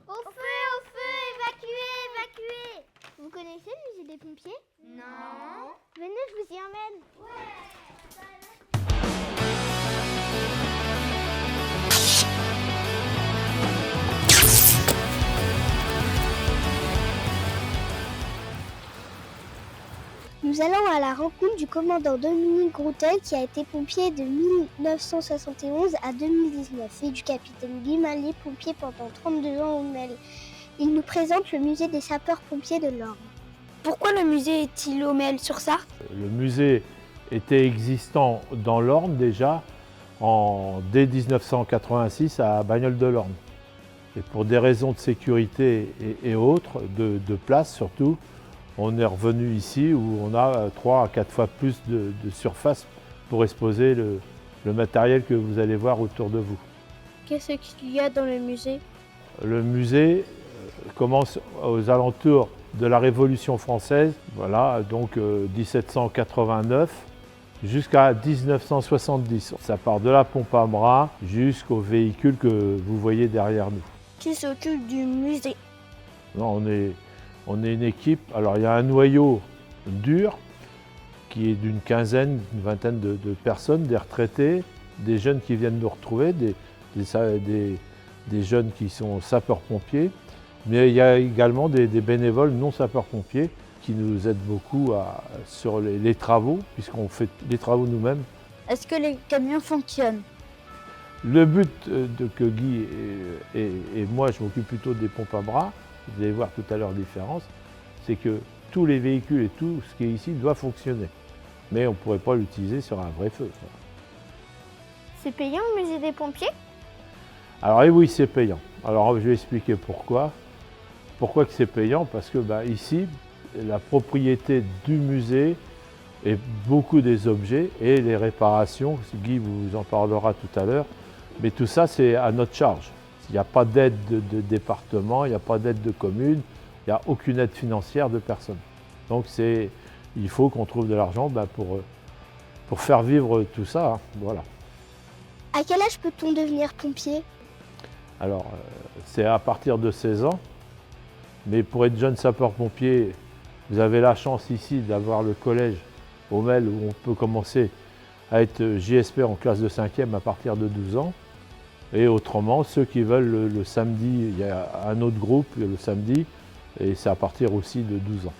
Au feu, évacuez, évacuez. Vous connaissez le musée des pompiers? Non. Venez, je vous y emmène. Nous allons à la rencontre du commandant Dominique Groutel qui a été pompier de 1971 à 2019 et du capitaine Guy Mallet, pompier pendant 32 ans au Mel. Il nous présente le musée des sapeurs-pompiers de l'Orne. Pourquoi le musée est-il au Mel sur Sarthe? Le musée était existant dans l'Orne déjà dès 1986 à Bagnoles-de-l'Orne. Et pour des raisons de sécurité et autres, de place surtout, on est revenu ici où on a 3 à 4 fois plus de surface pour exposer le matériel que vous allez voir autour de vous. Qu'est-ce qu'il y a dans le musée? Le musée commence aux alentours de la Révolution française, voilà, donc 1789 jusqu'à 1970. Ça part de la pompe à bras jusqu'au véhicule que vous voyez derrière nous. Qui s'occupe du musée? Non, on est une équipe, alors il y a un noyau dur qui est d'une quinzaine, une vingtaine de personnes, des retraités, des jeunes qui viennent nous retrouver, des jeunes qui sont sapeurs-pompiers, mais il y a également des bénévoles non sapeurs-pompiers qui nous aident beaucoup sur les travaux, puisqu'on fait les travaux nous-mêmes. Est-ce que les camions fonctionnent? Le but que Guy et moi, je m'occupe plutôt des pompes à bras, vous allez voir tout à l'heure la différence, c'est que tous les véhicules et tout ce qui est ici doit fonctionner. Mais on ne pourrait pas l'utiliser sur un vrai feu. C'est payant le musée des pompiers? Alors oui, c'est payant. Alors je vais expliquer pourquoi. Pourquoi que c'est payant? Parce que ici, la propriété du musée et beaucoup des objets et les réparations, Guy vous en parlera tout à l'heure, mais tout ça c'est à notre charge. Il n'y a pas d'aide de département, il n'y a pas d'aide de commune, il n'y a aucune aide financière de personne. Donc il faut qu'on trouve de l'argent pour faire vivre tout ça, hein, voilà. À quel âge peut-on devenir pompier? Alors c'est à partir de 16 ans, mais pour être jeune sapeur-pompier, vous avez la chance ici d'avoir le collège au Mel où on peut commencer à être JSP en classe de 5e à partir de 12 ans. Et autrement, ceux qui veulent le samedi, il y a un autre groupe le samedi, et c'est à partir aussi de 12 ans.